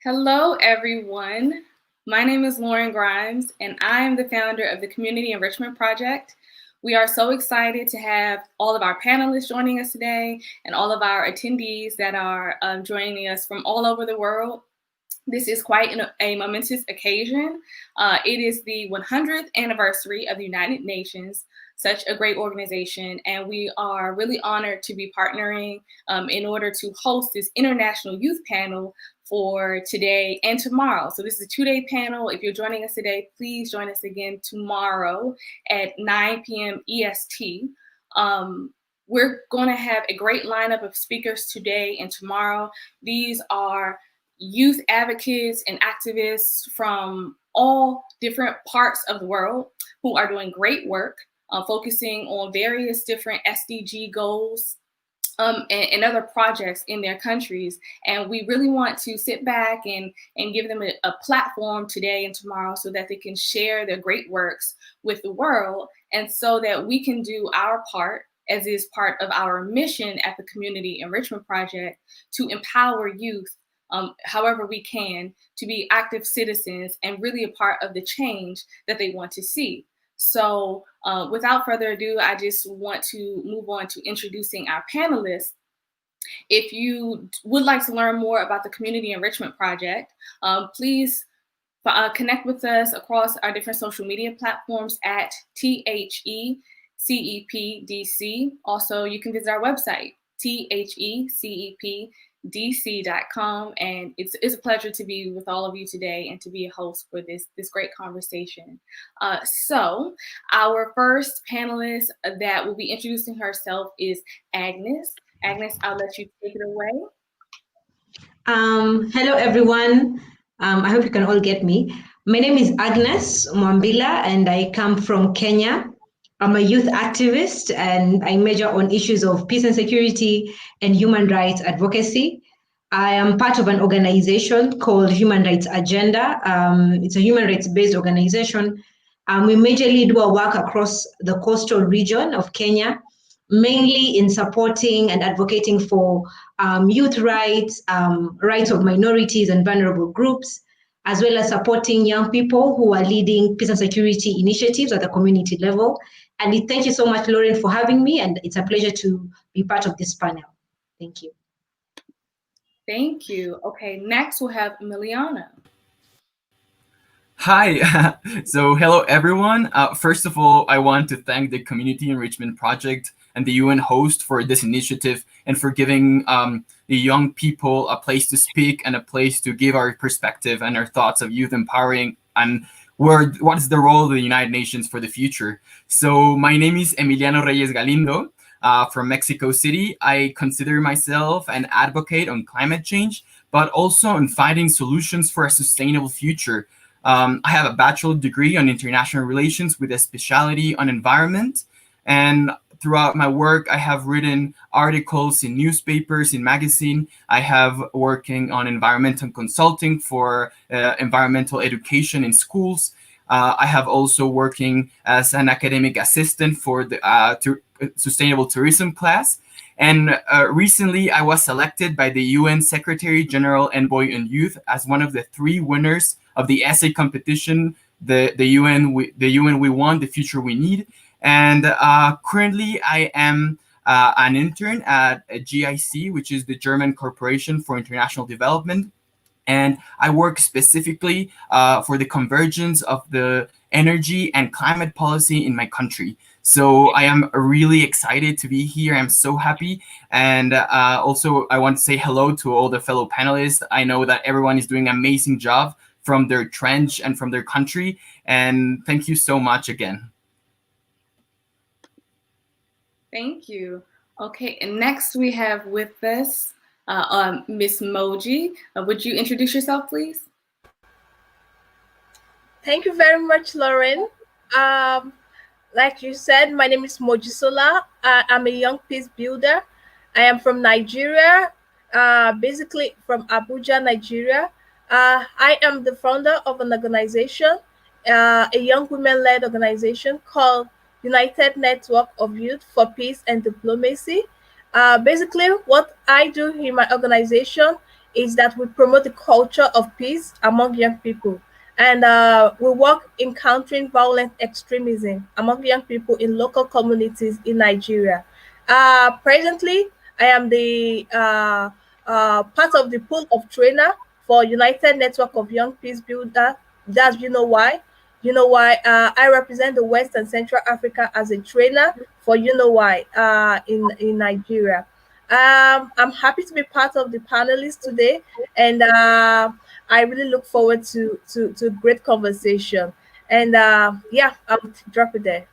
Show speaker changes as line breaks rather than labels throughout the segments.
Hello, everyone. My name is Lauren Grimes, and I am the founder of the Community Enrichment Project. We are so excited to have all of our panelists joining us today and all of our attendees that are joining us from all over the world. This is quite a momentous occasion. It is the 100th anniversary of the United Nations, such a great organization, and we are really honored to be partnering in order to host this International Youth Panel for today and tomorrow. So this is a 2-day panel. If you're joining us today, please join us again tomorrow at 9 p.m. EST. We're going to have a great lineup of speakers today and tomorrow. These are youth advocates and activists from all different parts of the world who are doing great work, focusing on various different SDG goals and other projects in their countries. And we really want to sit back and give them a platform today and tomorrow so that they can share their great works with the world, and so that we can do our part, as is part of our mission at the Community Enrichment Project, to empower youth however we can to be active citizens and really a part of the change that they want to see. So without further ado, I just want to move on to introducing our panelists. If you would like to learn more about the Community Enrichment Project, please connect with us across our different social media platforms at THECEPDC. Also, you can visit our website, THECEPDC.com, and it's a pleasure to be with all of you today and to be a host for this great conversation. So our first panelist that will be introducing herself is Agnes. Agnes, I'll let you take it away.
Hello, everyone. I hope you can all get me. My name is Agnes Mambila, and I come from Kenya. I'm a youth activist, and I major on issues of peace and security and human rights advocacy. I am part of an organization called Human Rights Agenda. It's a human rights-based organization. We majorly do our work across the coastal region of Kenya, mainly in supporting and advocating for youth rights, rights of minorities and vulnerable groups, as well as supporting young people who are leading peace and security initiatives at the community level. And thank you so much, Lauren, for having me, and it's a pleasure to be part of this panel. Thank you.
Thank you. Okay, next we'll have Emiliano.
Hi, so hello everyone. First of all, I want to thank the Community Enrichment Project and the UN host for this initiative and for giving the young people a place to speak and a place to give our perspective and our thoughts of youth empowering and what is the role of the United Nations for the future. So my name is Emiliano Reyes Galindo from Mexico City. I consider myself an advocate on climate change, but also on finding solutions for a sustainable future. I have a bachelor degree on international relations with a specialty on environment. And throughout my work, I have written articles in newspapers, in magazine. I have working on environmental consulting for environmental education in schools. I have also working as an academic assistant for the sustainable tourism class. And recently, I was selected by the UN Secretary General Envoy on Youth as one of the 3 winners of the essay competition, the UN We Want, the Future We Need. And currently, I am an intern at GIC, which is the German Corporation for International Development. And I work specifically for the convergence of the energy and climate policy in my country. So I am really excited to be here. I'm so happy. And also, I want to say hello to all the fellow panelists. I know that everyone is doing an amazing job from their trench and from their country. And thank you so much again.
Thank you. Okay, and next we have with us Miss Moji. Would you introduce yourself, please?
Thank you very much, Lauren. Like you said, my name is Mojisola. I'm a young peace builder. I am from Nigeria, basically from Abuja, Nigeria. I am the founder of an organization, a young women-led organization called United Network of Youth for Peace and Diplomacy. Basically, what I do in my organization is that we promote the culture of peace among young people. And we work in countering violent extremism among young people in local communities in Nigeria. Presently, I am the part of the pool of trainer for United Network of Young Peace Builder. That's you know why. You know why I represent the West and Central Africa as a trainer for you know why in Nigeria. I'm happy to be part of the panelists today, and I really look forward to great conversation. And yeah, I'll drop it there.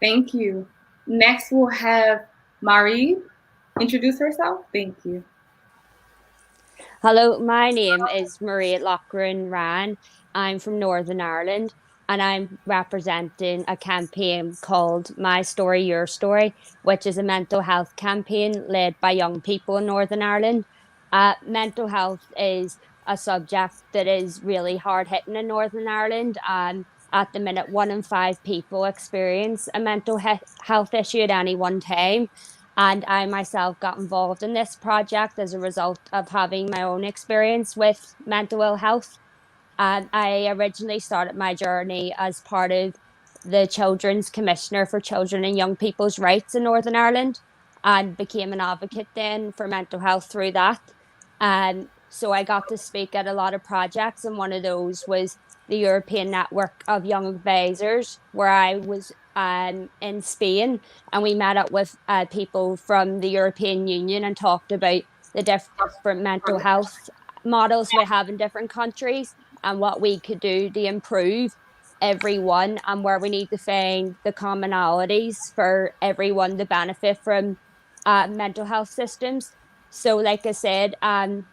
Thank you. Next, we'll have Marie introduce herself. Thank you.
Hello, my name is Maria Lochran Ryan. I'm from Northern Ireland and I'm representing a campaign called My Story, Your Story, which is a mental health campaign led by young people in Northern Ireland. Mental health is a subject that is really hard hitting in Northern Ireland. And at the minute, 1 in 5 people experience a mental health issue at any one time. And I myself got involved in this project as a result of having my own experience with mental ill health. And I originally started my journey as part of the Children's Commissioner for Children and Young People's Rights in Northern Ireland and became an advocate then for mental health through that. And so I got to speak at a lot of projects, and one of those was the European Network of Young Advisors, where I was in Spain, and we met up with people from the European Union and talked about the different mental health models we have in different countries and what we could do to improve everyone and where we need to find the commonalities for everyone to benefit from mental health systems. So, like I said, I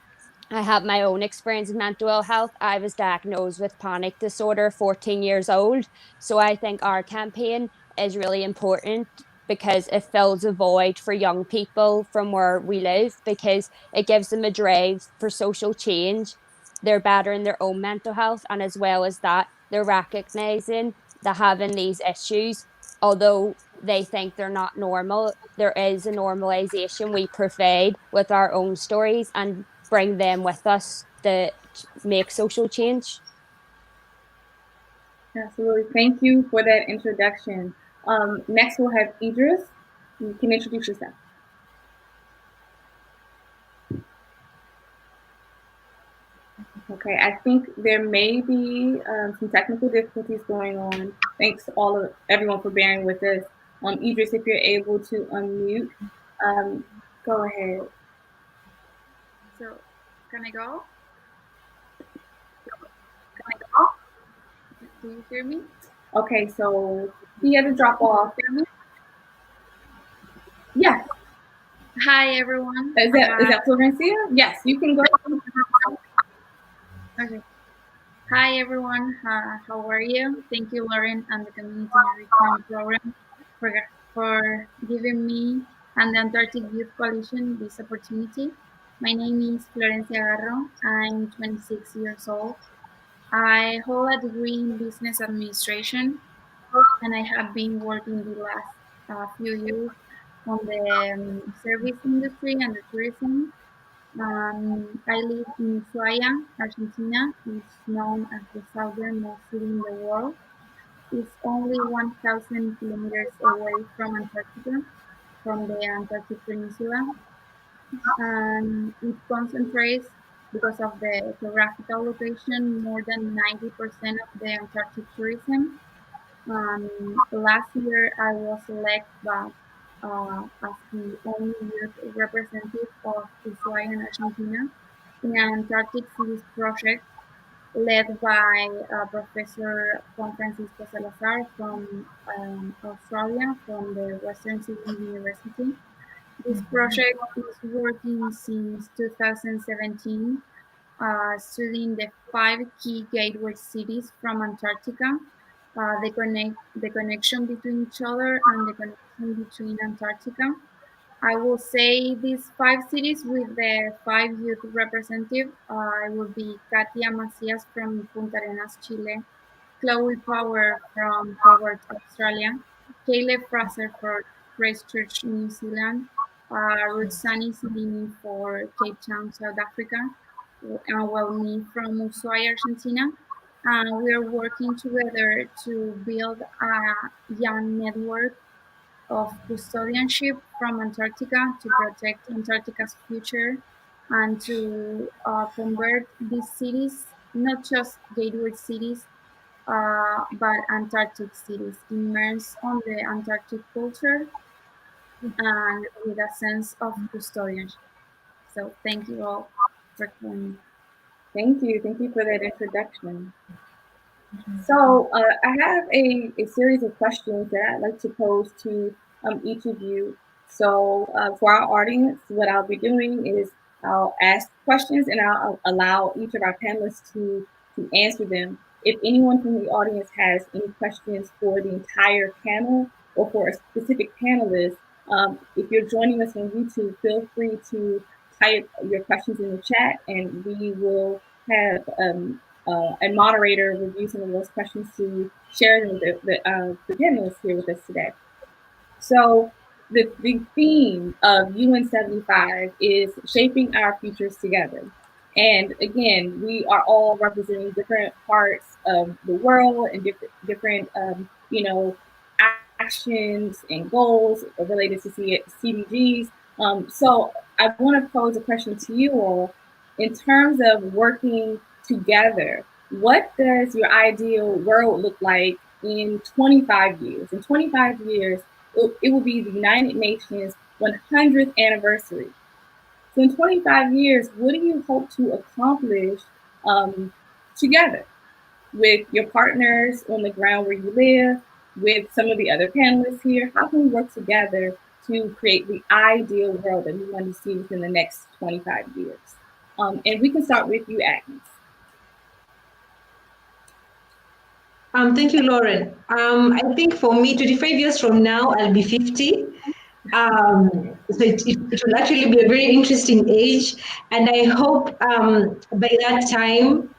have my own experience in mental ill health. I was diagnosed with panic disorder 14 years old. So I think our campaign is really important because it fills a void for young people from where we live because it gives them a drive for social change. They're better in their own mental health, and as well as that, they're recognizing that having these issues, although they think they're not normal, there is a normalization we provide with our own stories and bring them with us to make social change.
Absolutely. Thank you for that introduction. Next, we'll have Idris. You can introduce yourself. Okay, I think there may be some technical difficulties going on. Thanks to everyone for bearing with us. Idris, if you're able to unmute, go ahead.
So, can I go? Do you hear me?
Okay, so he had to drop off. Yes.
Hi, everyone.
Is that Florencia? Yes, you can go.
Okay. Hi, everyone. How are you? Thank you, Lauren, and the Community Enrichment Program for giving me and the Antarctic Youth Coalition this opportunity. My name is Florencia Garro. I'm 26 years old. I hold a degree in business administration, and I have been working the last few years on the service industry and the tourism. I live in Ushuaia, Argentina. It's known as the southernmost city in the world. It's only 1,000 kilometers away from Antarctica, from the Antarctic Peninsula. It concentrates, because of the geographical location, more than 90% of the Antarctic tourism. Last year, I was elected as the only youth representative of Ushuaia in Argentina in an Antarctic Cities project led by Professor Juan Francisco Salazar from Australia, from the Western Sydney University. This project is working since 2017, studying the 5 key gateway cities from Antarctica, the connection between each other and the connection between Antarctica. I will say these 5 cities with the 5 youth representative. I will be Katia Macias from Punta Arenas, Chile, Chloe Power from Hobart, Australia, Caleb Fraser for Christchurch, New Zealand, Rutsani is leaving for Cape Town, South Africa, and well, me from Ushuaia, Argentina. And we are working together to build a young network of custodianship from Antarctica to protect Antarctica's future and to convert these cities, not just gateway cities, but Antarctic cities, immersed on the Antarctic culture and with a sense of custodianship. So thank you all for coming.
Thank you. Thank you for that introduction. So I have a series of questions that I'd like to pose to each of you. So for our audience, what I'll be doing is I'll ask questions and I'll allow each of our panelists to answer them. If anyone from the audience has any questions for the entire panel or for a specific panelist, if you're joining us on YouTube, feel free to type your questions in the chat and we will have a moderator review some of those questions to share them with the panelists here with us today. So the theme of UN75 is shaping our futures together. And again, we are all representing different parts of the world and different actions and goals related to CDGs. So I want to pose a question to you all in terms of working together. What does your ideal world look like in 25 years? In 25 years, it will be the United Nations 100th anniversary. So in 25 years, what do you hope to accomplish together with your partners on the ground where you live, with some of the other panelists here? How can we work together to create the ideal world that we want to see within the next 25 years? And we can start with you, Agnes.
Thank you, Lauren. I think for me, 25 years from now, I'll be 50. So it will actually be a very interesting age. And I hope by that time,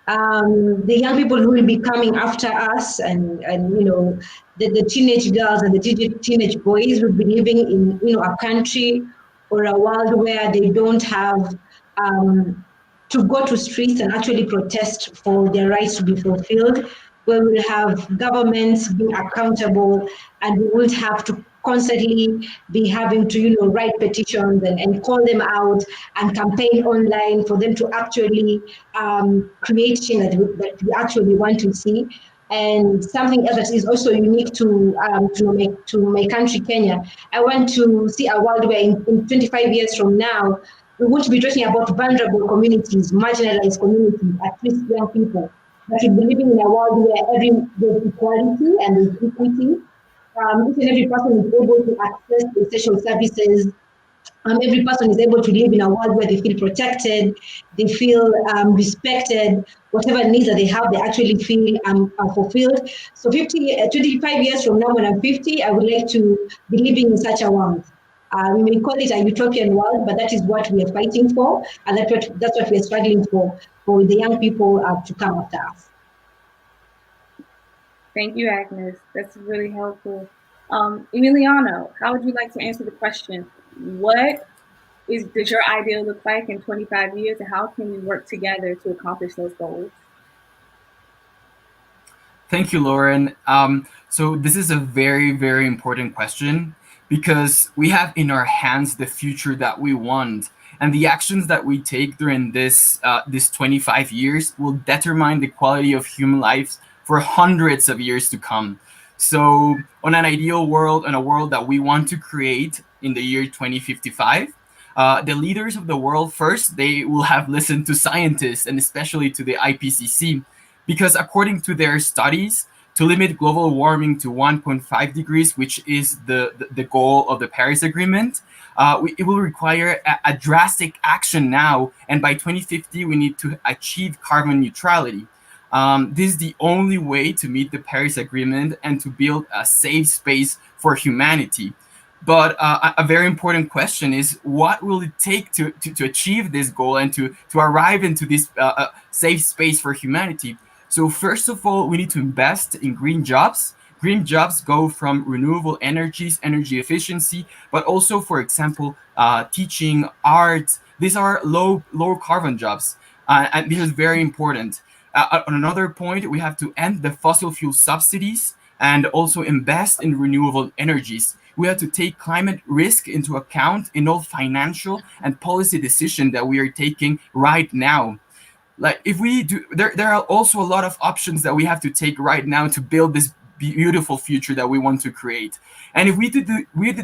the young people who will be coming after us and the teenage girls and the teenage boys will be living in a country or a world where they don't have to go to streets and actually protest for their rights to be fulfilled, where we'll have governments being accountable and we won't have to constantly be having to write petitions and call them out and campaign online for them to actually create change that we actually want to see. And something else that is also unique to my country, Kenya, I want to see a world where in 25 years from now, we won't be talking about vulnerable communities, marginalized communities, at least young people, but we'll be living in a world where there's equality and there's equity. Each and every person is able to access the essential services. Every person is able to live in a world where they feel protected, they feel respected, whatever needs that they have, they actually feel are fulfilled. So 25 years from now, when I'm 50, I would like to be living in such a world. We may call it a utopian world, but that is what we are fighting for, and that's what we are struggling for the young people to come after us.
Thank you, Agnes. That's really helpful. Emiliano, how would you like to answer the question? What does your ideal look like in 25 years, and how can we work together to accomplish those goals?
Thank you, Lauren. So this is a very, very important question because we have in our hands the future that we want, and the actions that we take during this 25 years will determine the quality of human lives for hundreds of years to come. So on an ideal world, on a world that we want to create in the year 2055, the leaders of the world first, they will have listened to scientists and especially to the IPCC, because according to their studies, to limit global warming to 1.5 degrees, which is the goal of the Paris Agreement, it will require a drastic action now. And by 2050, we need to achieve carbon neutrality. This is the only way to meet the Paris Agreement and to build a safe space for humanity. But a very important question is, what will it take to achieve this goal and to arrive into this safe space for humanity? So first of all, we need to invest in green jobs, green jobs go from renewable energies, energy efficiency, but also, for example, teaching, art. These are low carbon jobs, and this is very important. On another point, we have to end the fossil fuel subsidies and also invest in renewable energies. We have to take climate risk into account in all financial and policy decisions that we are taking right now. Like if we do, there are also a lot of options that we have to take right now to build this beautiful future that we want to create. And if we did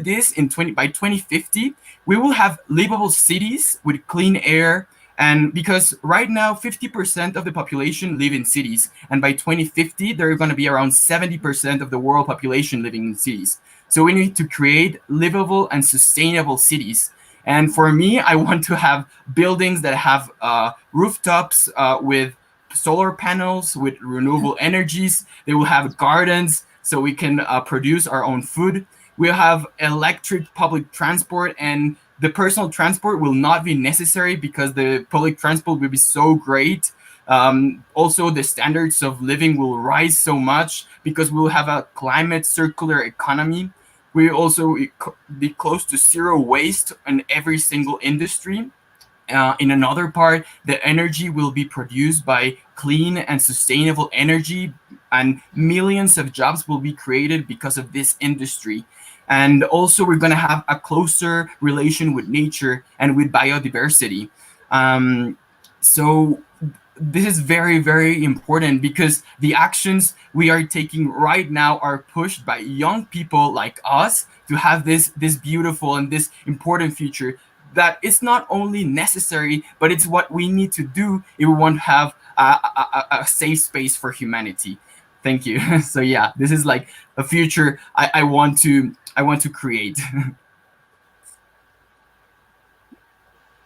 this by 2050, we will have livable cities with clean air. And because right now 50% of the population live in cities, and by 2050 there are going to be around 70% of the world population living in cities. So we need to create livable and sustainable cities. And for me, I want to have buildings that have rooftops with solar panels, with renewable energies. They will have gardens so we can produce our own food. We'll have electric public transport, and the personal transport will not be necessary because the public transport will be so great. Also, the standards of living will rise so much because we'll have a climate circular economy. We also be close to zero waste in every single industry. In another part, the energy will be produced by clean and sustainable energy, and millions of jobs will be created because of this industry. And also, we're going to have a closer relation with nature and with biodiversity. So this is very, very important because the actions we are taking right now are pushed by young people like us to have this beautiful and this important future that is not only necessary, but it's what we need to do if we want to have a safe space for humanity. Thank you. So yeah, this is like a future I want to create.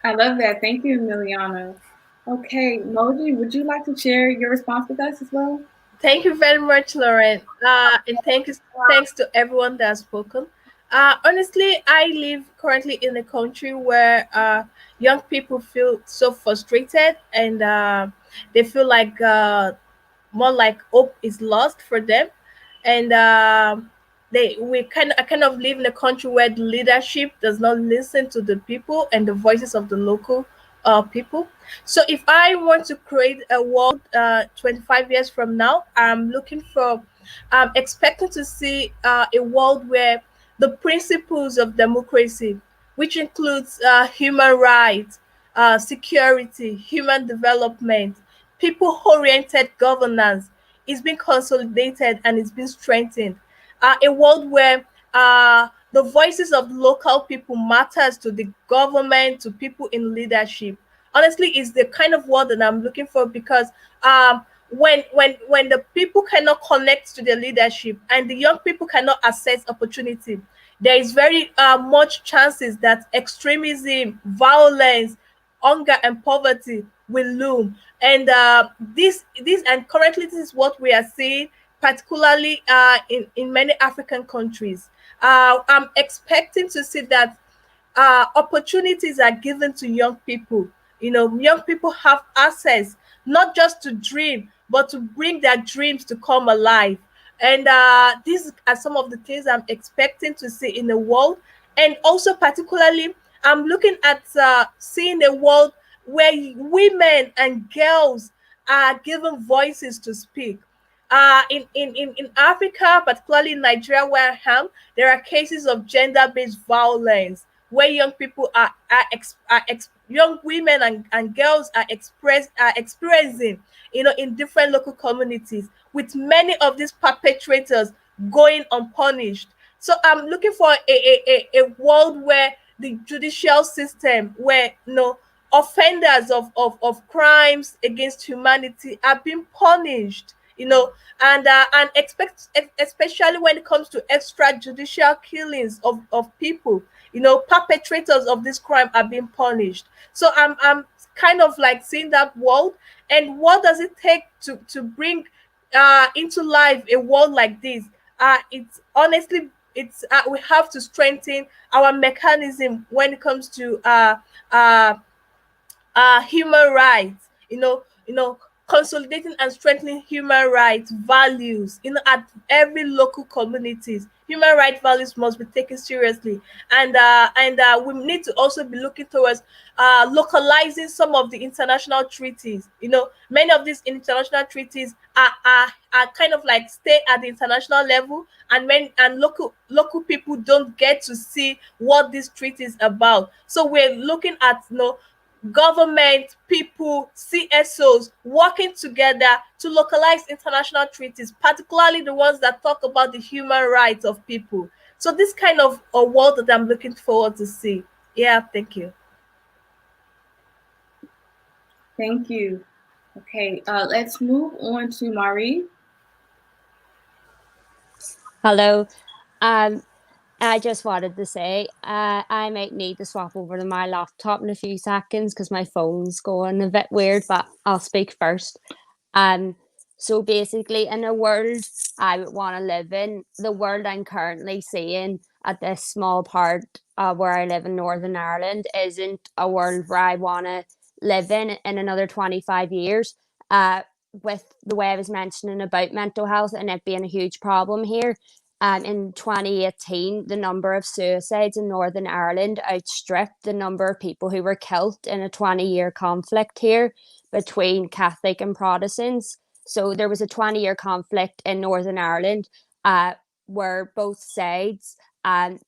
I love that. Thank you, Emiliano. Okay, Moji, would you like to share your response with us as well?
Thank you very much, Lauren. And thanks to everyone that has spoken. Honestly, I live currently in a country where young people feel so frustrated, and they feel like more like hope is lost for them. And I kind of live in a country where the leadership does not listen to the people and the voices of the local people. So if I want to create a world 25 years from now, I'm expecting to see a world where the principles of democracy, which includes human rights, security, human development, people-oriented governance, is being consolidated and is being strengthened. A world where the voices of local people matters to the government, to people in leadership. Honestly, is the kind of world that I'm looking for, because when the people cannot connect to the leadership and the young people cannot access opportunity, there is very much chances that extremism, violence, hunger, and poverty will loom. And this and currently this is what we are seeing, particularly in many African countries. I'm expecting to see that opportunities are given to young people. You know, young people have access not just to dream, but to bring their dreams to come alive. And these are some of the things I'm expecting to see in the world. And also, particularly, I'm looking at seeing a world where women and girls are given voices to speak. In Africa, particularly in Nigeria, where I am, there are cases of gender-based violence where young people young women and girls are experiencing, in different local communities, with many of these perpetrators going unpunished. So I'm looking for a world where the judicial system, where offenders of crimes against humanity are being punished, and especially when it comes to extrajudicial killings of people, perpetrators of this crime are being punished. So I'm kind of like seeing that world, and what does it take to bring into life a world like this? It's honestly, we have to strengthen our mechanism when it comes to human rights. consolidating and strengthening human rights values, at every local communities. Human rights values must be taken seriously, and we need to also be looking towards localizing some of the international treaties. Many of these international treaties are kind of like stay at the international level, and local people don't get to see what this treaty is about. So we're looking at government, people, CSOs working together to localize international treaties, particularly the ones that talk about the human rights of people. So this kind of a world that I'm looking forward to see. Yeah, thank you.
Thank you. Okay, let's move on to Marie.
Hello. I just wanted to say I might need to swap over to my laptop in a few seconds because my phone's going a bit weird, but I'll speak first. Um, so basically, in a world I would want to live in, the world I'm currently seeing at this small part where I live in Northern Ireland isn't a world where I want to live in another 25 years. With the way I was mentioning about mental health and it being a huge problem here, in 2018, the number of suicides in Northern Ireland outstripped the number of people who were killed in a 20-year conflict here between Catholic and Protestants. So there was a 20-year conflict in Northern Ireland where both sides had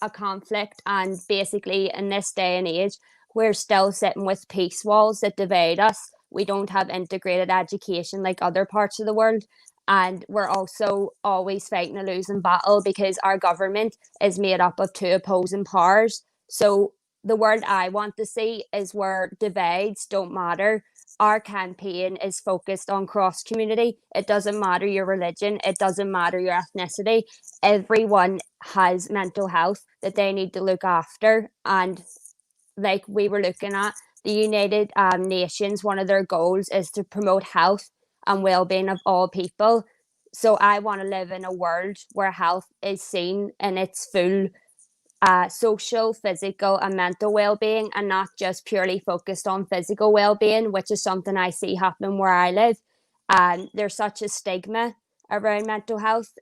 a conflict. And basically, in this day and age, we're still sitting with peace walls that divide us. We don't have integrated education like other parts of the world. And we're also always fighting a losing battle because our government is made up of two opposing powers. So the world I want to see is where divides don't matter. Our campaign is focused on cross community. It doesn't matter your religion, it doesn't matter your ethnicity. Everyone has mental health that they need to look after. And like we were looking at, the United Nations, one of their goals is to promote health and well-being of all people. So I want to live in a world where health is seen in its full social, physical, and mental well-being, and not just purely focused on physical well-being, which is something I see happen where I live. There's such a stigma around mental health,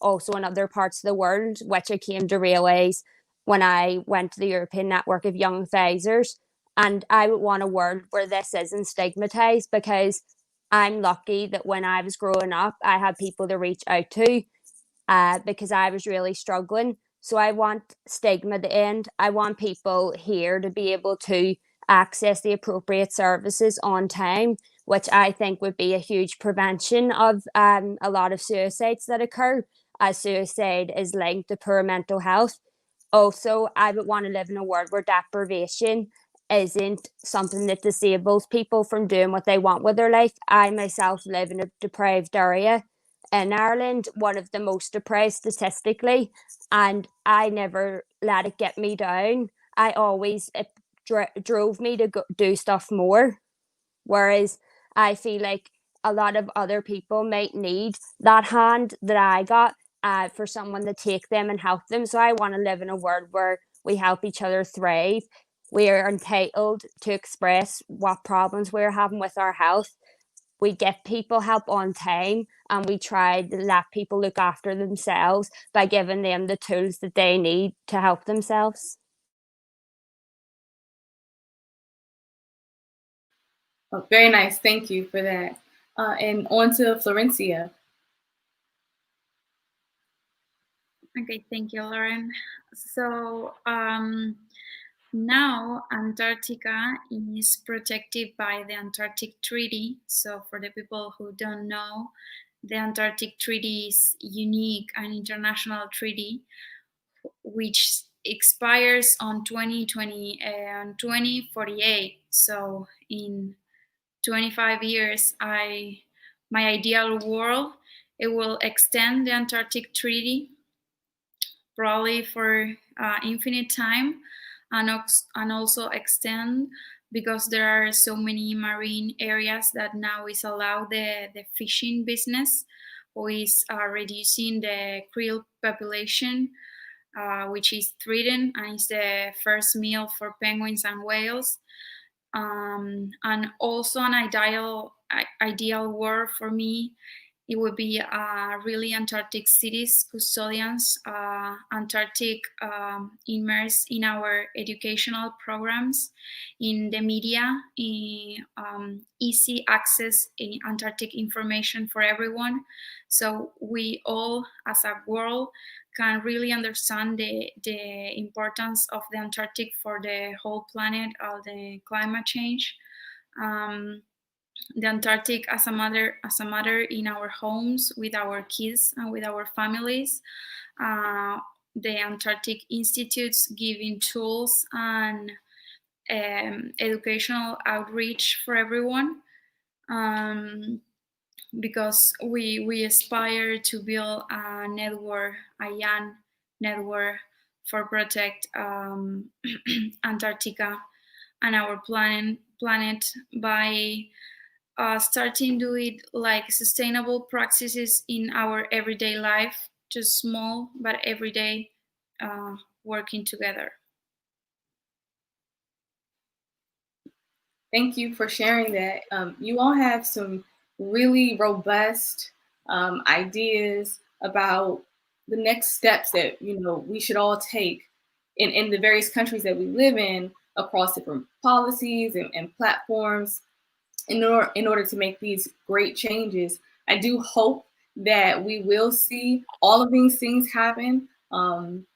also in other parts of the world, which I came to realize when I went to the European Network of Young Advisors. And I would want a world where this isn't stigmatized, because I'm lucky that when I was growing up, I had people to reach out to because I was really struggling. So I want stigma to end. I want people here to be able to access the appropriate services on time, which I think would be a huge prevention of a lot of suicides that occur, as suicide is linked to poor mental health. Also, I would want to live in a world where deprivation isn't something that disables people from doing what they want with their life. I myself live in a deprived area in Ireland, one of the most deprived statistically, and I never let it get me down. I always, it drove me to do stuff more. Whereas I feel like a lot of other people might need that hand that I got for someone to take them and help them. So I want to live in a world where we help each other thrive. We are entitled to express what problems we're having with our health. We get people help on time, and we try to let people look after themselves by giving them the tools that they need to help themselves.
Oh, very nice. Thank you for that. And on to Florencia.
Okay, thank you, Lauren. So now Antarctica is protected by the Antarctic Treaty. So for the people who don't know, the Antarctic Treaty is unique and international treaty which expires on 2048. So in 25 years, my ideal world, it will extend the Antarctic Treaty probably for infinite time, and also extend, because there are so many marine areas that now is allowed the fishing business, who is reducing the krill population, which is threatened and is the first meal for penguins and whales. And also an ideal world for me, it would be really Antarctic cities, custodians, Antarctic immersed in our educational programs, in the media, in easy access in Antarctic information for everyone. So we all, as a world, can really understand the importance of the Antarctic for the whole planet, of the climate change. The Antarctic as a matter in our homes, with our kids and with our families. The Antarctic institutes giving tools and educational outreach for everyone, because we aspire to build a network, a young network, for protect Antarctica and our planet by starting to do it like sustainable practices in our everyday life, just small but everyday, working together.
Thank you for sharing that. You all have some really robust ideas about the next steps that we should all take in the various countries that we live in, across different policies and platforms, in order to make these great changes. I do hope that we will see all of these things happen. And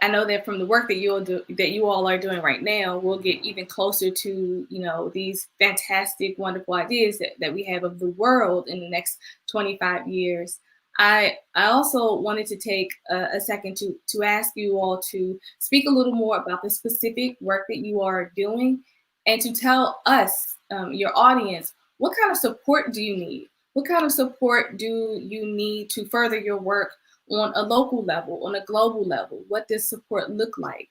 I know that from the work that you all are doing right now, we'll get even closer to these fantastic, wonderful ideas that we have of the world in the next 25 years. I also wanted to take a second to ask you all to speak a little more about the specific work that you are doing, and to tell us, your audience, what kind of support do you need? What kind of support do you need to further your work on a local level, on a global level? What does support look like?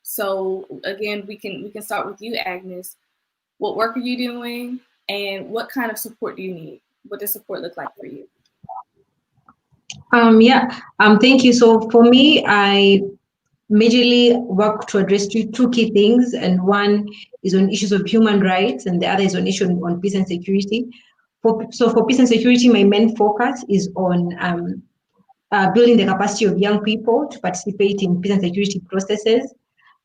So again, we can start with you, Agnes. What work are you doing, and what kind of support do you need? What does support look like for you?
Thank you. So for me, I majorly work to address two key things, and one is on issues of human rights, and the other is on issue on peace and security. So for peace and security, my main focus is on building the capacity of young people to participate in peace and security processes.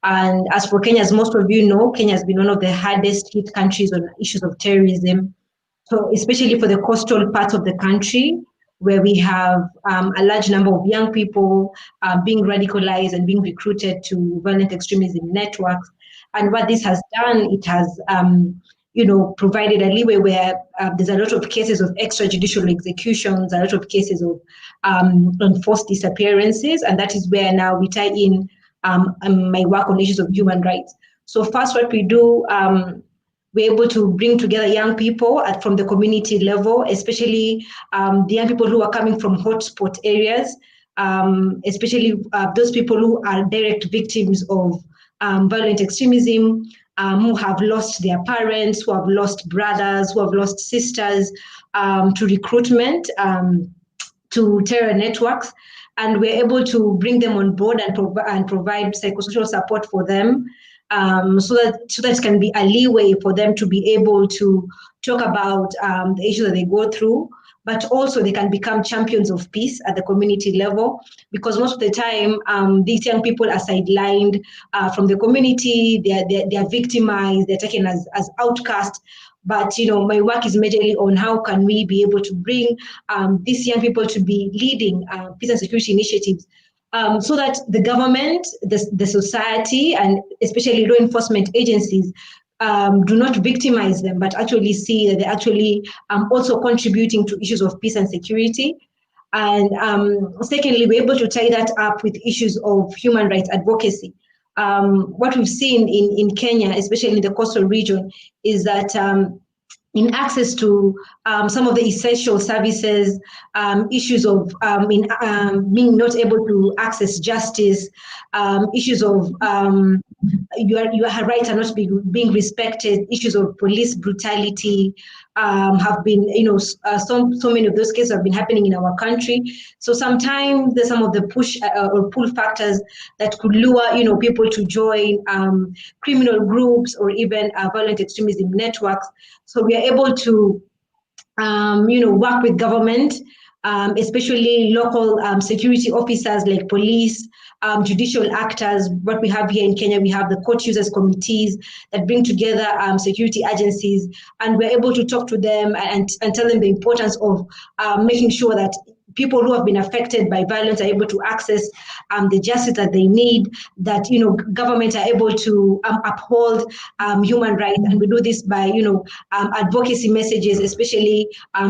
And as for Kenya, as most of you know, Kenya has been one of the hardest hit countries on issues of terrorism. So especially for the coastal parts of the country, where we have a large number of young people being radicalized and being recruited to violent extremism networks. And what this has done, it has provided a leeway where there's a lot of cases of extrajudicial executions, a lot of cases of enforced disappearances, and that is where now we tie in my work on issues of human rights. So first, what we do, we're able to bring together young people from the community level, especially the young people who are coming from hotspot areas, especially those people who are direct victims of violent extremism, who have lost their parents, who have lost brothers, who have lost sisters to recruitment, to terror networks. And we're able to bring them on board and provide psychosocial support for them, so that it can be a leeway for them to be able to talk about the issues that they go through, but also they can become champions of peace at the community level, because most of the time these young people are sidelined from the community, they are victimized, they're taken as outcasts. But my work is majorly on how can we be able to bring these young people to be leading peace and security initiatives, so that the government, the society, and especially law enforcement agencies do not victimize them, but actually see that they're actually also contributing to issues of peace and security. And secondly, we're able to tie that up with issues of human rights advocacy. What we've seen in Kenya, especially in the coastal region, is that in access to some of the essential services, issues of being not able to access justice, issues of your rights are not being respected. Issues of police brutality have been, so many of those cases have been happening in our country. So sometimes there's some of the push or pull factors that could lure, people to join criminal groups or even violent extremism networks. So we are able to, work with government, especially local security officers like police, judicial actors. What we have here in Kenya, we have the court users committees that bring together security agencies, and we're able to talk to them and tell them the importance of making sure that people who have been affected by violence are able to access the justice that they need, that governments are able to uphold human rights. And we do this by advocacy messages, especially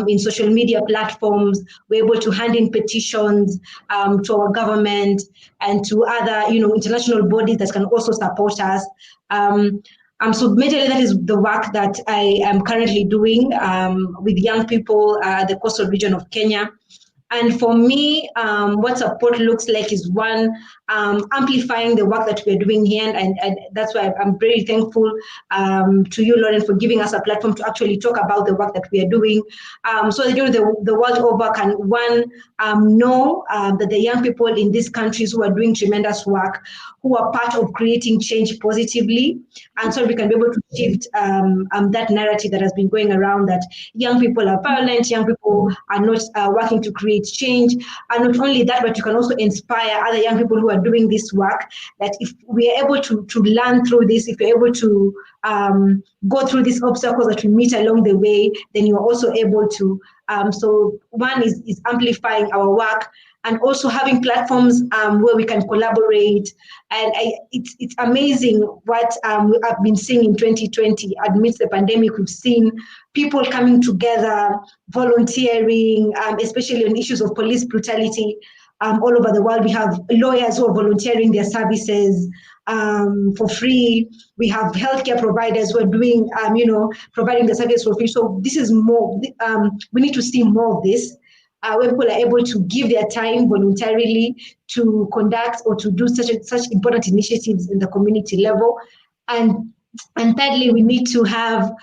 in social media platforms. We're able to hand in petitions to our government and to other international bodies that can also support us. So majorly that is the work that I am currently doing with young people at the coastal region of Kenya. And for me, what support looks like is one, amplifying the work that we're doing here. And that's why I'm very thankful to you, Lauren, for giving us a platform to actually talk about the work that we are doing. So that the world over can, one, know that the young people in these countries who are doing tremendous work, who are part of creating change positively. And so we can be able to shift that narrative that has been going around, that young people are violent, young people are not working to create change. And not only that, but you can also inspire other young people who are doing this work, that if we are able to learn through this, if we're able to go through these obstacles that we meet along the way, then you are also able to. So one is amplifying our work, and also having platforms where we can collaborate. And it's amazing what I've been seeing in 2020. Amidst the pandemic, we've seen people coming together, volunteering, especially on issues of police brutality. All over the world, we have lawyers who are volunteering their services for free. We have healthcare providers who are doing, providing the service for free. So this is more, we need to see more of this. Where people are able to give their time voluntarily to conduct or to do such important initiatives in the community level. And thirdly, we need to have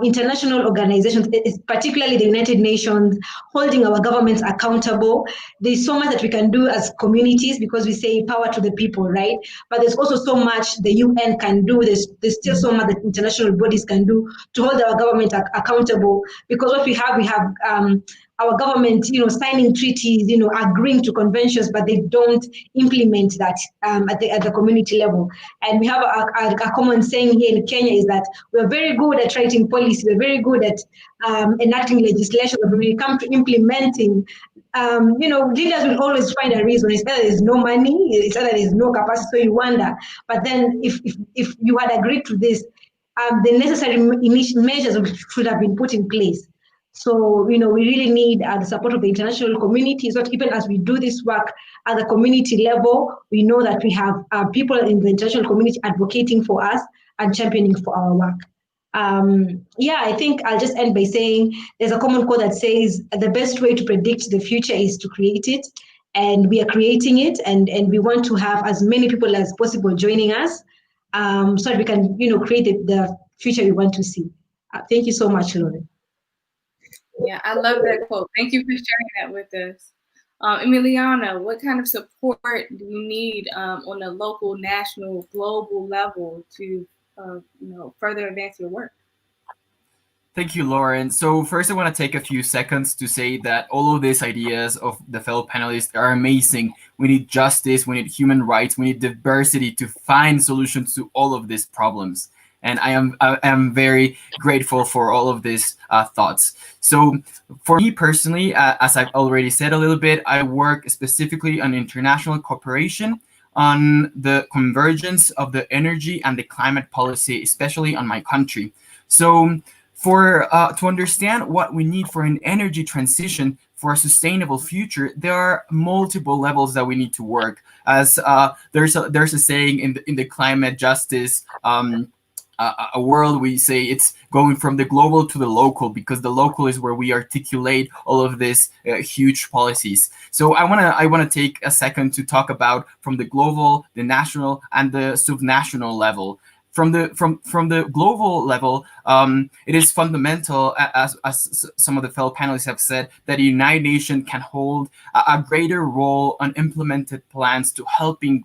international organizations, particularly the United Nations, holding our governments accountable. There's so much that we can do as communities, because we say power to the people, right? But there's also so much the UN can do. There's still so much that international bodies can do to hold our government accountable. Because what we have our government, signing treaties, agreeing to conventions, but they don't implement that at the community level. And we have a common saying here in Kenya is that we're very good at writing policy, we're very good at enacting legislation, but when it comes to implementing, leaders will always find a reason. It's either there's no money, it's either there's no capacity, so you wonder. But then if you had agreed to this, the necessary measures should have been put in place. So, we really need the support of the international community, so that even as we do this work at the community level, we know that we have people in the international community advocating for us and championing for our work. I think I'll just end by saying there's a common quote that says the best way to predict the future is to create it. And we are creating it, and we want to have as many people as possible joining us so that we can, create the future we want to see. Thank you so much, Lauren.
Yeah, I love that quote. Thank you for sharing that with us. Emiliano, what kind of support do you need on a local, national, global level to further advance your work?
Thank you, Lauren. So first, I want to take a few seconds to say that all of these ideas of the fellow panelists are amazing. We need justice, we need human rights, we need diversity to find solutions to all of these problems. And I am very grateful for all of these thoughts. So for me personally, as I've already said a little bit, I work specifically on international cooperation on the convergence of the energy and the climate policy, especially on my country. So to understand what we need for an energy transition for a sustainable future, there are multiple levels that we need to work. As there's a saying in the climate justice a world, we say it's going from the global to the local, because the local is where we articulate all of these huge policies. So I wanna take a second to talk about from the global, the national, and the subnational level. From the global level, it is fundamental, as some of the fellow panelists have said, that the United Nations can hold a greater role on implemented plans to helping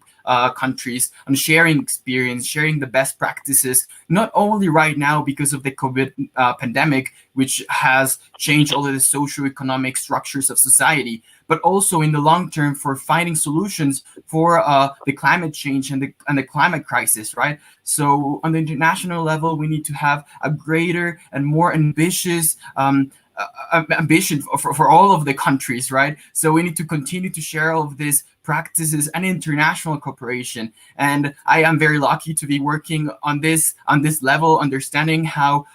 countries on sharing experience, sharing the best practices, not only right now because of the COVID pandemic, which has changed all of the socioeconomic structures of society, but also in the long term for finding solutions for the climate change and the climate crisis, right? So on the international level, we need to have a greater and more ambitious ambition for all of the countries, right? So we need to continue to share all of these practices and international cooperation. And I am very lucky to be working on this level, understanding how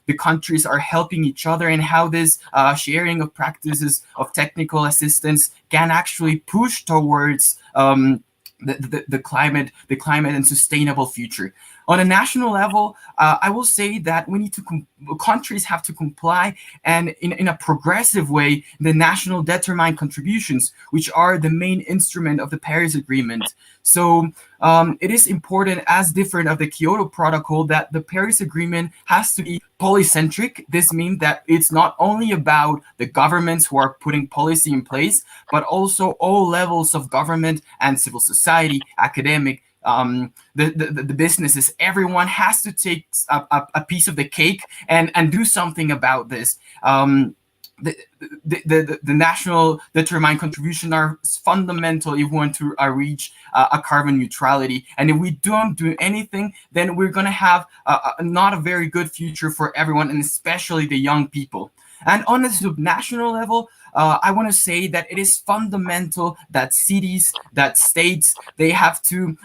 the countries are helping each other and how this sharing of practices of technical assistance can actually push towards the climate and sustainable future. On a national level, I will say that we need to countries have to comply, and in a progressive way, the national determined contributions, which are the main instrument of the Paris Agreement. So it is important, as different of the Kyoto Protocol, that the Paris Agreement has to be polycentric. This means that it's not only about the governments who are putting policy in place, but also all levels of government and civil society, academic, the businesses. Everyone has to take a piece of the cake and do something about this. The national determined contribution are fundamental if we want to reach a carbon neutrality. And if we don't do anything, then we're going to have not a very good future for everyone, and especially the young people. And on a subnational level, I want to say that it is fundamental that cities, that states, they have to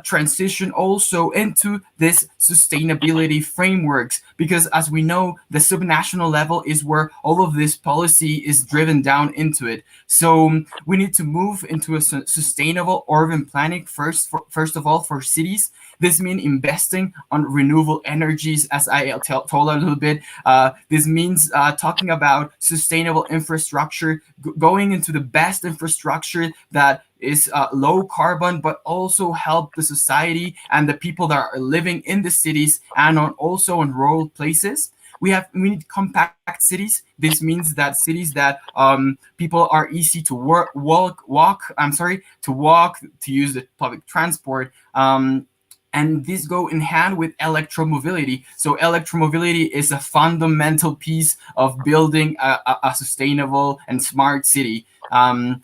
transition also into this sustainability frameworks, because as we know, the subnational level is where all of this policy is driven down into it. So we need to move into a sustainable urban planning first of all for cities. This means investing on renewable energies, as I told a little bit. This means talking about sustainable infrastructure, going into the best infrastructure that is low carbon, but also help the society and the people that are living in the cities and also in rural places. We need compact cities. This means that cities that people are easy to walk, to use the public transport. And these go in hand with electromobility. So electromobility is a fundamental piece of building a sustainable and smart city. But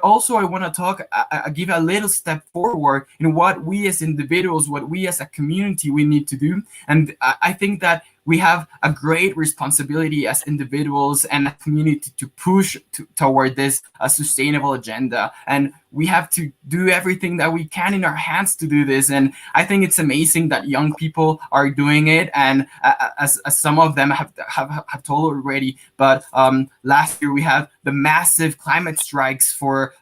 also I want to give a little step forward in what we as individuals, what we as a community, we need to do. And I think that we have a great responsibility as individuals and a community to push toward this sustainable agenda. And we have to do everything that we can in our hands to do this. And I think it's amazing that young people are doing it. And as some of them have told already, but last year we had the massive climate strikes for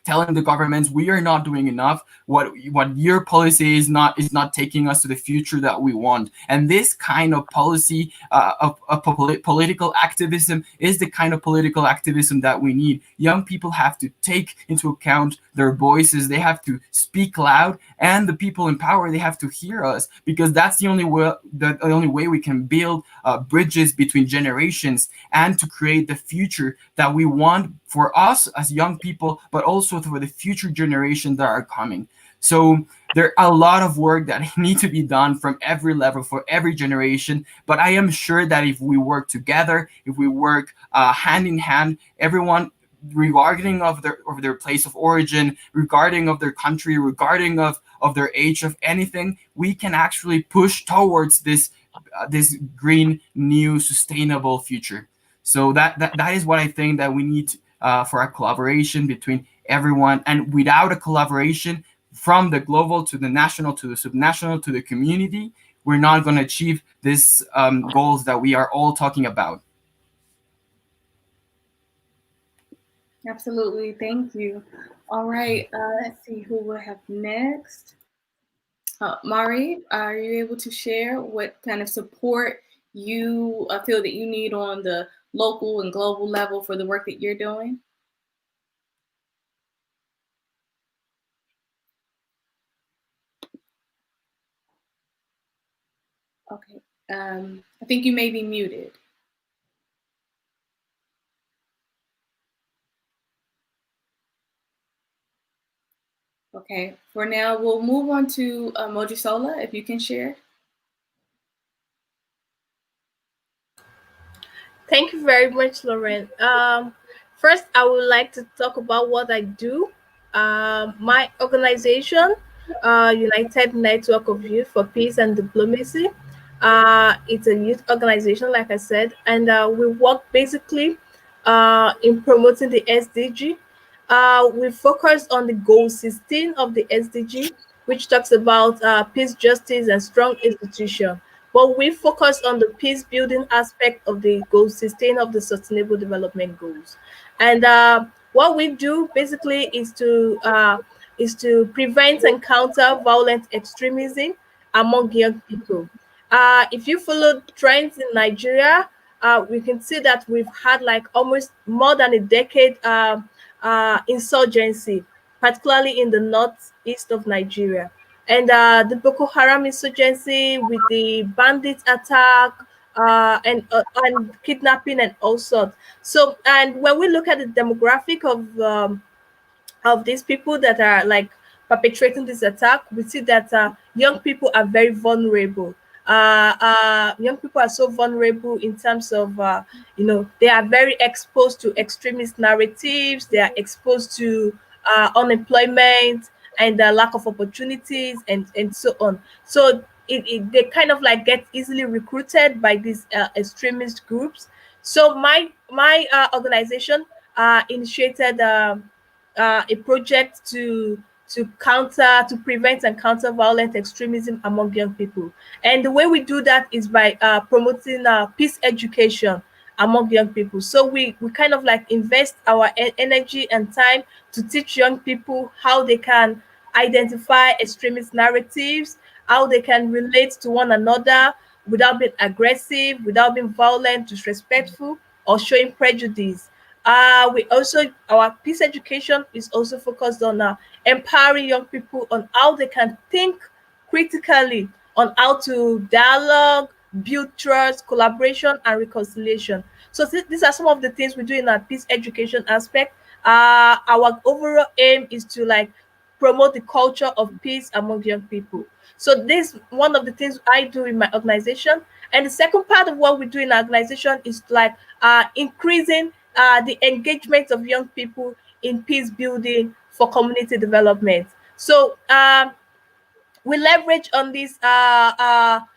telling the governments we are not doing enough. What your policy is not taking us to the future that we want. And this kind of policy of political activism is the kind of political activism that we need. Young people have to take into account their voices. They have to speak loud, and the people in power, they have to hear us, because that's the only way we can build bridges between generations and to create the future that we want for us as young people, but also for the future generations that are coming. So there are a lot of work that need to be done from every level for every generation. But I am sure that if we work together, if we work hand in hand, everyone, regarding of their place of origin, regarding of their country, regarding of their age, of anything, we can actually push towards this green, new, sustainable future. So that is what I think that we need for a collaboration between everyone. And without a collaboration from the global to the national to the subnational to the community, we're not going to achieve these goals that we are all talking about.
Absolutely. Thank you. All right. Let's see who we'll have next. Mari, are you able to share what kind of support you feel that you need on the local and global level for the work that you're doing? Okay, I think you may be muted. Okay, for now, we'll move on to Mojisola, if you can share.
Thank you very much, Lauren. First, I would like to talk about what I do. My organization, United Network of Youth for Peace and Diplomacy, it's a youth organization, like I said, and we work basically in promoting the SDG. We focus on the goal 16 of the SDG, which talks about peace, justice, and strong institution. But we focus on the peace building aspect of the goal 16 of the Sustainable Development Goals. And what we do basically is to prevent and counter violent extremism among young people. If you follow trends in Nigeria, we can see that we've had like almost more than a decade insurgency, particularly in the northeast of Nigeria. And the Boko Haram insurgency with the bandit attack and kidnapping and all sorts. So, and when we look at the demographic of these people that are like perpetrating this attack, we see that young people are very vulnerable. Young people are so vulnerable in terms of, they are very exposed to extremist narratives, they are exposed to unemployment and lack of opportunities and so on. So they kind of like get easily recruited by these extremist groups. So my organization initiated a project to prevent and counter violent extremism among young people. And the way we do that is by promoting peace education among young people. So we kind of like invest our energy and time to teach young people how they can identify extremist narratives, how they can relate to one another without being aggressive, without being violent, disrespectful, or showing prejudice. We also, our peace education is also focused on empowering young people on how they can think critically, on how to dialogue, build trust, collaboration, and reconciliation. So these are some of the things we do in our peace education aspect. Our overall aim is to like promote the culture of peace among young people. So this one of the things I do in my organization. And the second part of what we do in our organization is like increasing the engagement of young people in peace building for community development. So we leverage on this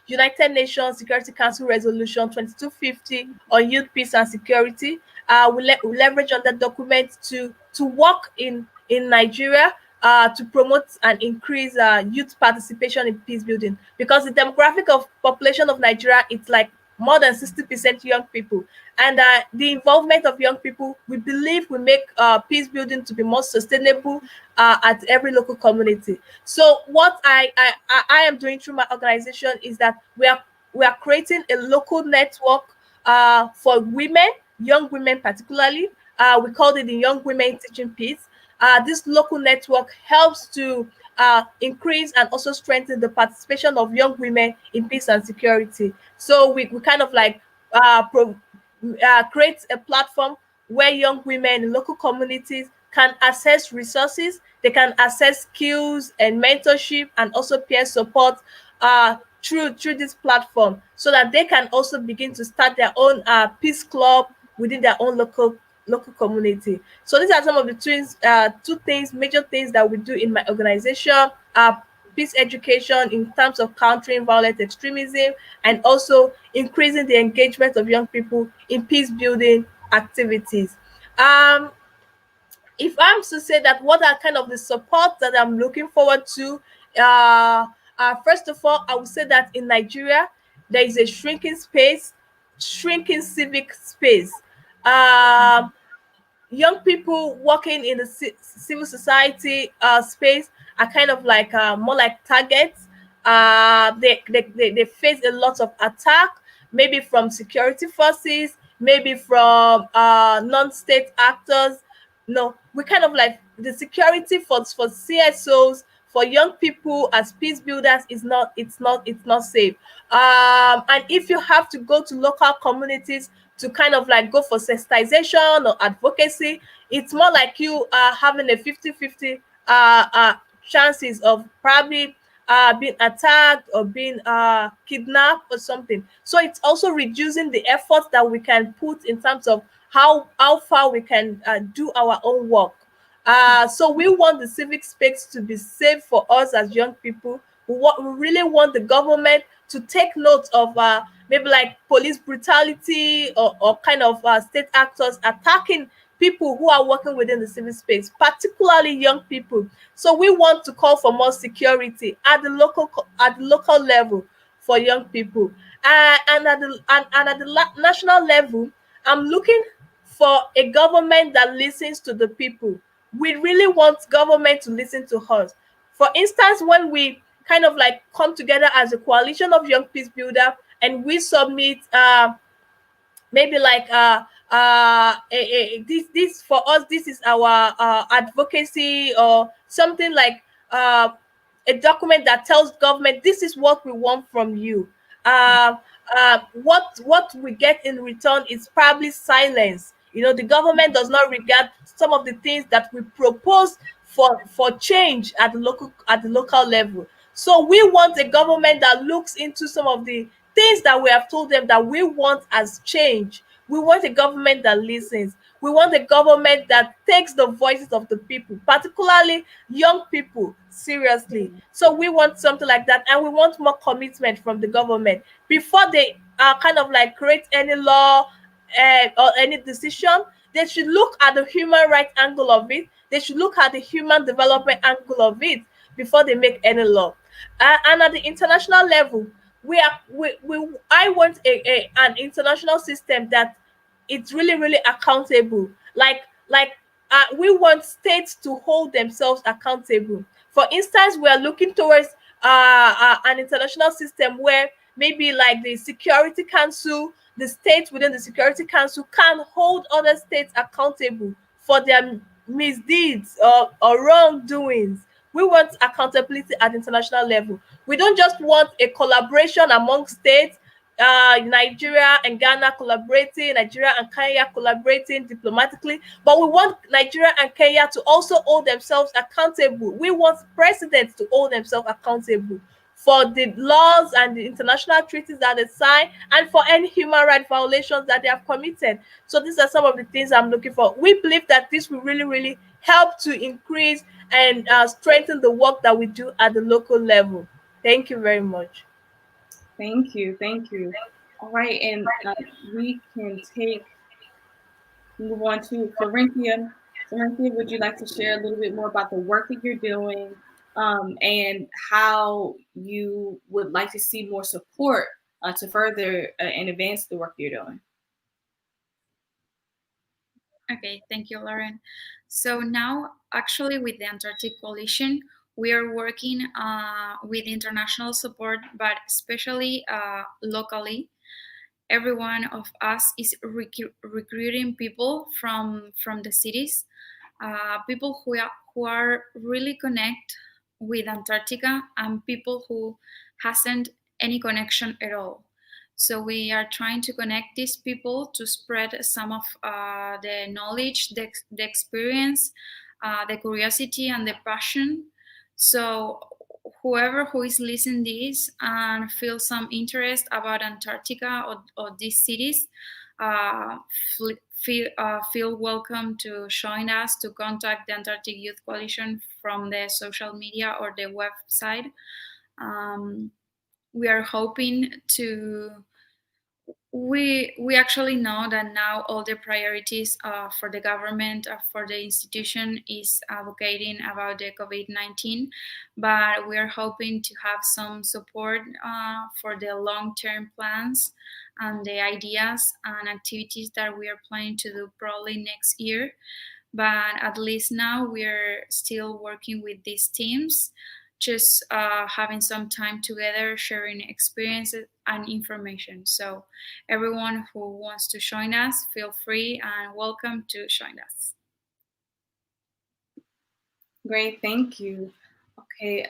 United Nations Security Council Resolution 2250 on youth, peace, and security. We leverage on that document to work in Nigeria to promote and increase youth participation in peace building, because the demographic of population of Nigeria, it's like more than 60% young people, and the involvement of young people, we believe, will make peace building to be more sustainable at every local community. So what I am doing through my organization is that we are creating a local network for women, young women particularly. We called it the Young Women Teaching Peace. This local network helps to increase and also strengthen the participation of young women in peace and security. So we kind of like create a platform where young women in local communities can access resources, they can access skills and mentorship and also peer support through this platform, so that they can also begin to start their own peace club within their own local community. So these are some of the major things that we do in my organization. Peace education in terms of countering violent extremism, and also increasing the engagement of young people in peace building activities. If I'm to say that what are kind of the support that I'm looking forward to, first of all, I would say that in Nigeria, there is a shrinking civic space. Young people working in the civil society space are kind of like more like targets. they face a lot of attack, maybe from security forces, maybe from non-state actors. No, we kind of like the security for CSOs, for young people as peace builders is not, it's not safe. And if you have to go to local communities to kind of like go for sensitization or advocacy, it's more like you are having a 50-50 chances of probably being attacked or being kidnapped or something. So it's also reducing the efforts that we can put in terms of how far we can do our own work. So we want the civic space to be safe for us as young people. We really want the government to take note of maybe like police brutality or kind of state actors attacking people who are working within the civic space, particularly young people. So we want to call for more security at the local level for young people, and at the national level. I'm looking for a government that listens to the people. We really want government to listen to us. For instance, when we kind of like come together as a coalition of young peace builder and we submit maybe like this for us, this is our advocacy or something like a document that tells government this is what we want from you. What we get in return is probably silence. You know, the government does not regard some of the things that we propose for change at the local level. So we want a government that looks into some of the things that we have told them that we want as change. We want a government that listens. We want a government that takes the voices of the people, particularly young people, seriously. So we want something like that, and we want more commitment from the government before they kind of like create any law or any decision. They should look at the human rights angle of it. They should look at the human development angle of it before they make any law. And at the international level, I want an international system that it's really accountable. We want states to hold themselves accountable. For instance, we are looking towards an international system where maybe like the Security Council, the states within the Security Council can hold other states accountable for their misdeeds or wrongdoings. We want accountability at international level. We don't just want a collaboration among states, Nigeria and Ghana collaborating, Nigeria and Kenya collaborating diplomatically, but we want Nigeria and Kenya to also hold themselves accountable. We want presidents to hold themselves accountable for the laws and the international treaties that they sign and for any human rights violations that they have committed. So these are some of the things I'm looking for. We believe that this will really help to increase and strengthen the work that we do at the local level. Thank you very much.
Thank you. Thank you. All right. And we can move on to Florencia. Florencia, would you like to share a little bit more about the work that you're doing and how you would like to see more support to further and advance the work you're doing?
Okay, thank you, Lauren. So now, actually, with the Antarctic Coalition, we are working with international support, but especially locally. Every one of us is recruiting people from the cities, people who are really connect with Antarctica and people who hasn't any connection at all. So we are trying to connect these people to spread some of the knowledge, the experience, the curiosity, and the passion. So whoever who is listening this and feels some interest about Antarctica or these cities, feel welcome to join us, to contact the Antarctic Youth Coalition from the social media or the website. We are hoping to. We actually know that now all the priorities for the government, for the institution, is advocating about the COVID-19, but we are hoping to have some support for the long-term plans and the ideas and activities that we are planning to do probably next year. But at least now we are still working with these teams just having some time together, sharing experiences and information. So everyone who wants to join us, feel free and welcome to join us.
Great, thank you. Okay,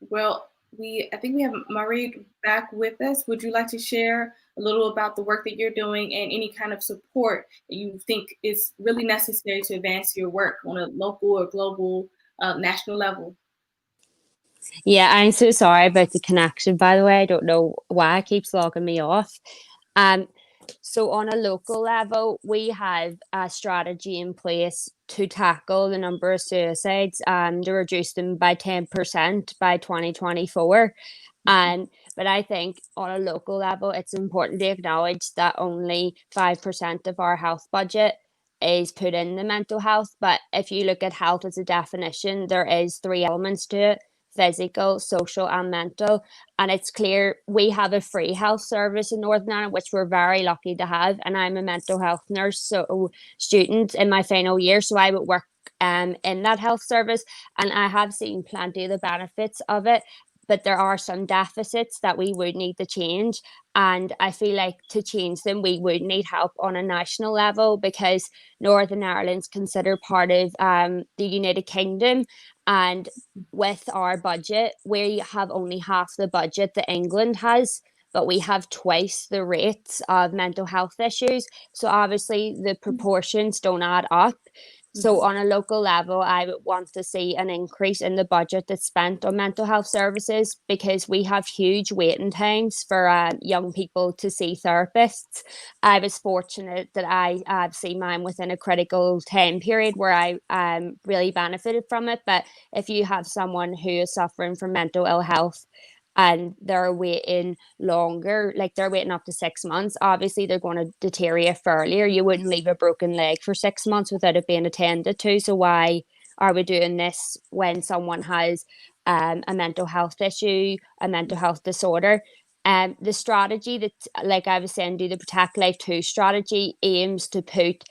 well, I think we have Marie back with us. Would you like to share a little about the work that you're doing and any kind of support that you think is really necessary to advance your work on a local or global, national level?
Yeah, I'm so sorry about the connection, by the way. I don't know why it keeps logging me off. Um, so on a local level, we have a strategy in place to tackle the number of suicides to reduce them by 10% by 2024. But I think on a local level, it's important to acknowledge that only 5% of our health budget is put in the mental health. But if you look at health as a definition, there is three elements to it: physical, social, and mental. And it's clear we have a free health service in Northern Ireland, which we're very lucky to have. And I'm a mental health nurse, so student in my final year, so I would work in that health service, and I have seen plenty of the benefits of it. But there are some deficits that we would need to change. And I feel like to change them, we would need help on a national level, because Northern Ireland's considered part of the United Kingdom. And with our budget, we have only half the budget that England has, but we have twice the rates of mental health issues. So obviously the proportions don't add up. So on a local level, I would want to see an increase in the budget that's spent on mental health services, because we have huge waiting times for young people to see therapists. I was fortunate that I see mine within a critical time period where I really benefited from it. But if you have someone who is suffering from mental ill health and they're waiting longer, like they're waiting up to 6 months, obviously they're going to deteriorate earlier. You wouldn't leave a broken leg for 6 months without it being attended to. So why are we doing this when someone has a mental health issue, a mental health disorder? The strategy that, like I was saying, do the Protect Life 2 strategy aims to put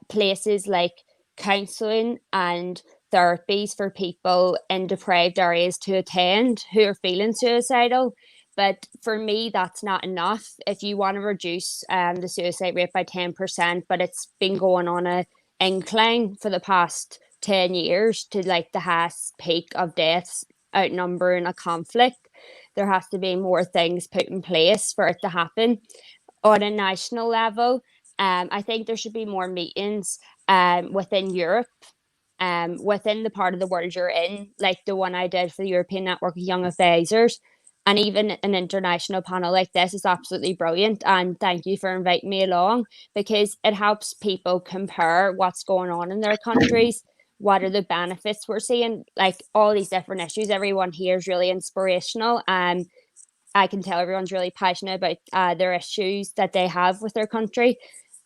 places like counselling and therapies for people in deprived areas to attend who are feeling suicidal. But for me, that's not enough. If you want to reduce the suicide rate by 10%, but it's been going on a incline for the past 10 years to like the highest peak of deaths outnumbering a conflict, there has to be more things put in place for it to happen. On a national level, I think there should be more meetings within Europe, within the part of the world you're in, like the one I did for the European Network of Young Advisors. And even an international panel like this is absolutely brilliant. And thank you for inviting me along, because it helps people compare what's going on in their countries. What are the benefits we're seeing? Like all these different issues, everyone here is really inspirational. And I can tell everyone's really passionate about their issues that they have with their country.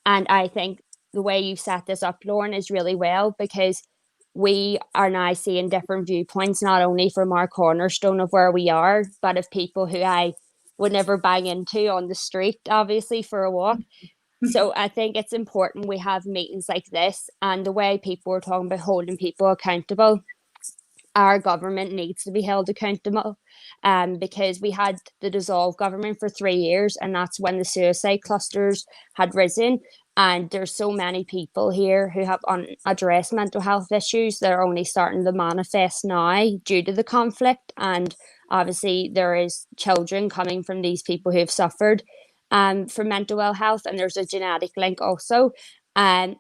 And I think the way you've set this up, Lauren, is really well, because we are now seeing different viewpoints, not only from our cornerstone of where we are, but of people who I would never bang into on the street, obviously, for a walk. So I think it's important we have meetings like this, and the way people are talking about holding people accountable. Our government needs to be held accountable, because we had the dissolved government for 3 years, and that's when the suicide clusters had risen. And there's so many people here who have unaddressed mental health issues that are only starting to manifest now due to the conflict. And obviously there is children coming from these people who have suffered from mental ill health, and there's a genetic link also. And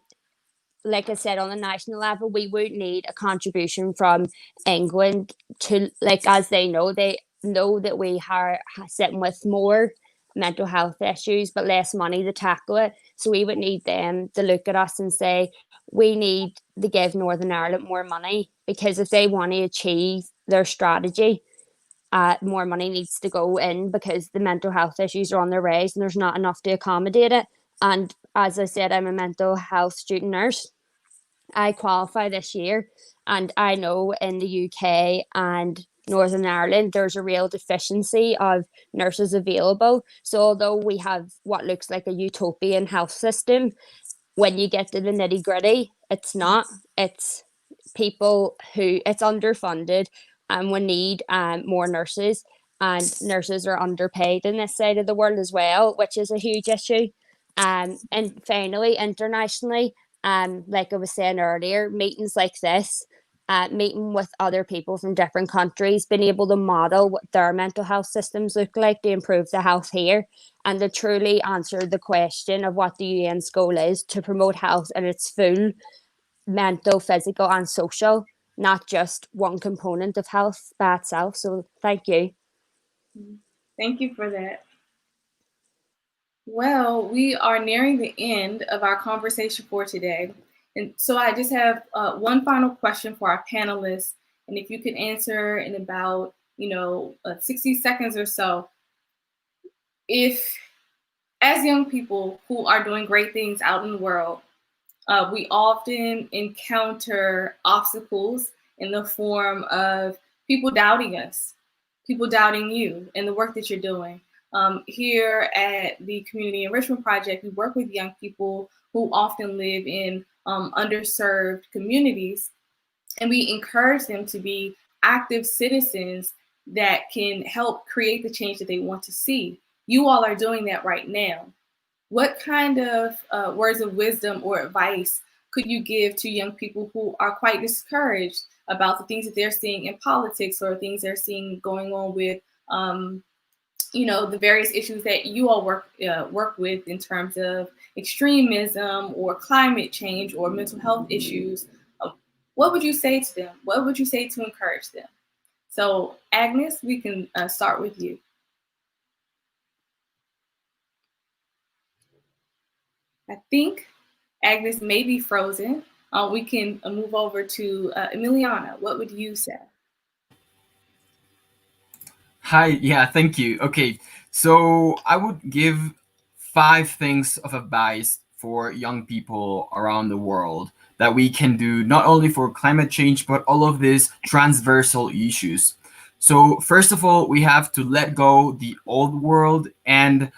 like I said, on the national level, we would need a contribution from England to, like, as they know that we are sitting with more mental health issues but less money to tackle it. So we would need them to look at us and say, we need to give Northern Ireland more money, because if they want to achieve their strategy, more money needs to go in, because the mental health issues are on the rise and there's not enough to accommodate it. And as I said, I'm a mental health student nurse. I qualify this year, and I know in the UK and Northern Ireland there's a real deficiency of nurses available. So although we have what looks like a utopian health system, when you get to the nitty gritty, it's not. It's people who, it's underfunded, and we need more nurses, and nurses are underpaid in this side of the world as well, which is a huge issue. And finally, internationally, like I was saying earlier, meetings like this, meeting with other people from different countries, being able to model what their mental health systems look like to improve the health here, and to truly answer the question of what the UN's goal is to promote health in its full mental, physical, and social, not just one component of health by itself. So, thank you.
Thank you for that. Well, we are nearing the end of our conversation for today. And so I just have one final question for our panelists. And if you could answer in about, 60 seconds or so, if as young people who are doing great things out in the world, we often encounter obstacles in the form of people doubting us, people doubting you and the work that you're doing. Here at the Community Enrichment Project, we work with young people who often live in underserved communities, and we encourage them to be active citizens that can help create the change that they want to see. You all are doing that right now. What kind of words of wisdom or advice could you give to young people who are quite discouraged about the things that they're seeing in politics or things they're seeing going on with, the various issues that you all work with in terms of extremism or climate change or mental health issues? What would you say to them? What would you say to encourage them? So, Agnes, we can start with you. I think Agnes may be frozen. We can move over to Emiliano. What would you say?
Hi, yeah, thank you. Okay, so I would give 5 things of advice for young people around the world that we can do not only for climate change, but all of these transversal issues. So first of all, we have to let go the old world and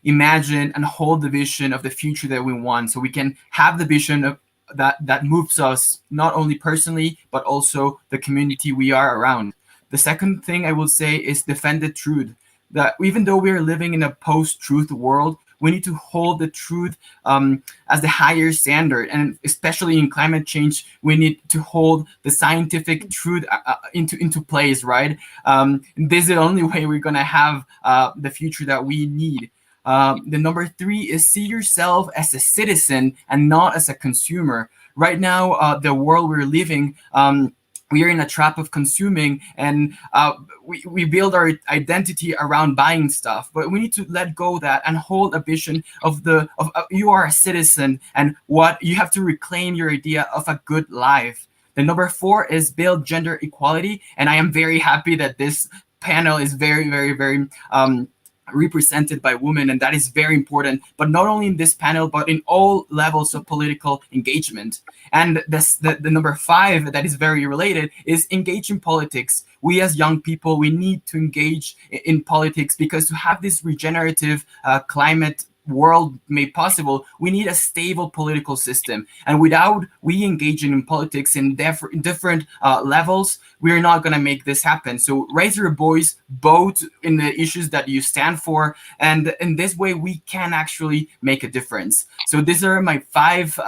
imagine and hold the vision of the future that we want. So we can have the vision of that moves us not only personally, but also the community we are around. The second thing I will say is defend the truth. That even though we are living in a post-truth world, we need to hold the truth as the higher standard. And especially in climate change, we need to hold the scientific truth into place, right? This is the only way we're going to have the future that we need. The number 3 is see yourself as a citizen and not as a consumer. Right now, the world we're living, we are in a trap of consuming, and we build our identity around buying stuff. But we need to let go of that and hold a vision of you are a citizen, and what you have to reclaim your idea of a good life. The number 4 is build gender equality, and I am very happy that this panel is very, very, very represented by women, and that is very important, but not only in this panel, but in all levels of political engagement. And the number 5 that is very related is engage in politics. We as young people, we need to engage in politics, because to have this regenerative climate world made possible, we need a stable political system. And without we engaging in politics in different levels, we're not going to make this happen. So raise your voice, vote in the issues that you stand for, and in this way we can actually make a difference. So these are my 5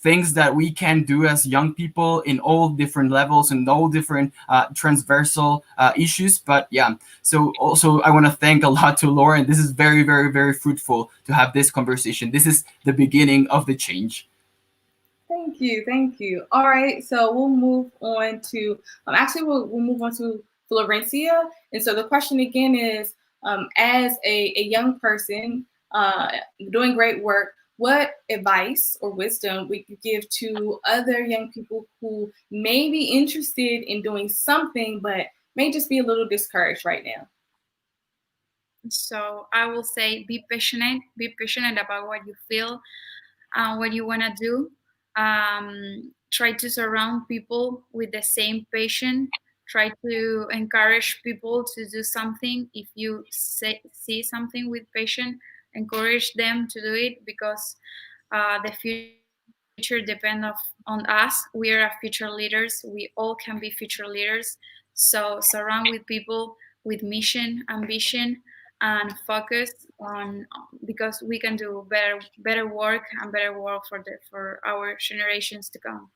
things that we can do as young people in all different levels and all different transversal issues. But yeah, so also I want to thank a lot to Lauren. This is very, very, very fruitful to have this conversation. This is the beginning of the change.
Thank you, thank you. All right, so we'll move on to, we'll move on to Florencia. And so the question again is, as a young person doing great work, what advice or wisdom would you give to other young people who may be interested in doing something, but may just be a little discouraged right now?
So I will say, be passionate about what you feel, what you want to do. Try to surround people with the same passion. Try to encourage people to do something. If you see something with passion, encourage them to do it, because the future future depends on us. We are future leaders. We all can be future leaders. So surround with people with mission, ambition, and focus on, because we can do better work and better work for our generations to come.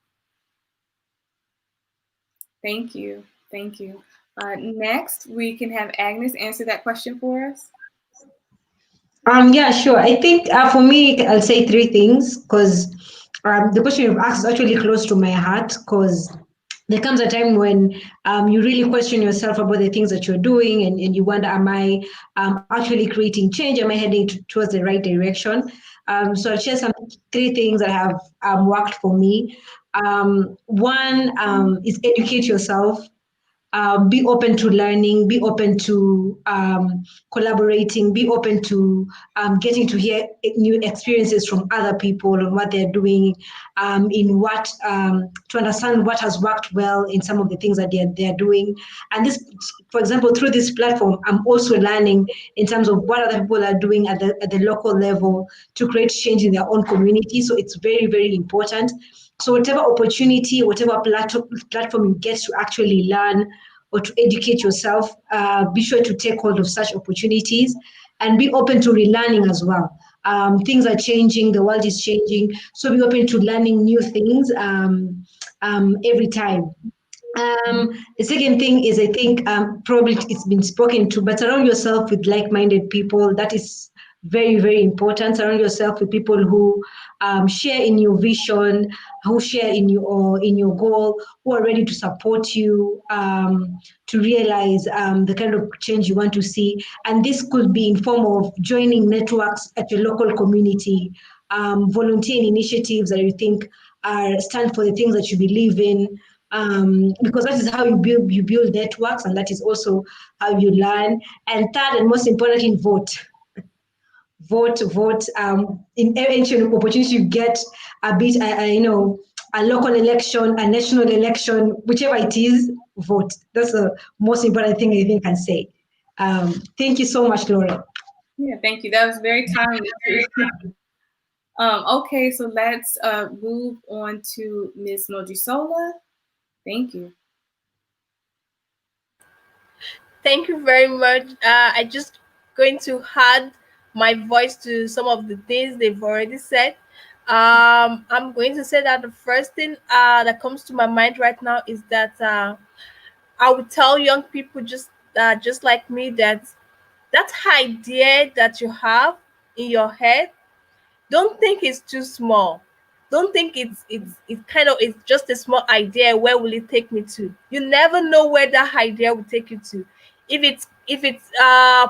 Thank you. Thank you. Next, we can have Agnes answer that question for us.
Yeah, sure. I think for me, I'll say three things because the question you've asked is actually close to my heart because there comes a time when you really question yourself about the things that you're doing and you wonder, am I actually creating change? Am I heading towards the right direction? So I'll share some three things that have worked for me. One is educate yourself. Be open to learning, be open to collaborating, be open to getting to hear new experiences from other people on what they're doing, to understand what has worked well in some of the things that they're doing. And this, for example, through this platform, I'm also learning in terms of what other people are doing at the local level to create change in their own community. So it's very, very important. So whatever opportunity, whatever platform you get to actually learn or to educate yourself, be sure to take hold of such opportunities and be open to relearning as well. Things are changing, the world is changing, so be open to learning new things every time. The second thing is, I think probably it's been spoken to, but surround yourself with like-minded people. That is very, very important. Surround yourself with people who share in your vision, who share in your goal, who are ready to support you to realize the kind of change you want to see. And this could be in form of joining networks at your local community, volunteering initiatives that you think stand for the things that you believe in. Because that is how you build networks, and that is also how you learn. And third, and most importantly, vote. In any opportunity you get, a bit, a local election, a national election, whichever it is, vote. That's the most important thing I think I can say. Thank you so much, Laura.
Yeah, thank you. That was very timely. Okay, so let's move on to Ms. Mojisola. Thank you.
Thank you very much. I just going to add my voice to some of the things they've already said. I'm going to say that the first thing that comes to my mind right now is that I would tell young people just like me that idea that you have in your head, don't think it's too small. Don't think it's just a small idea. Where will it take me to? You never know where that idea will take you to. If it's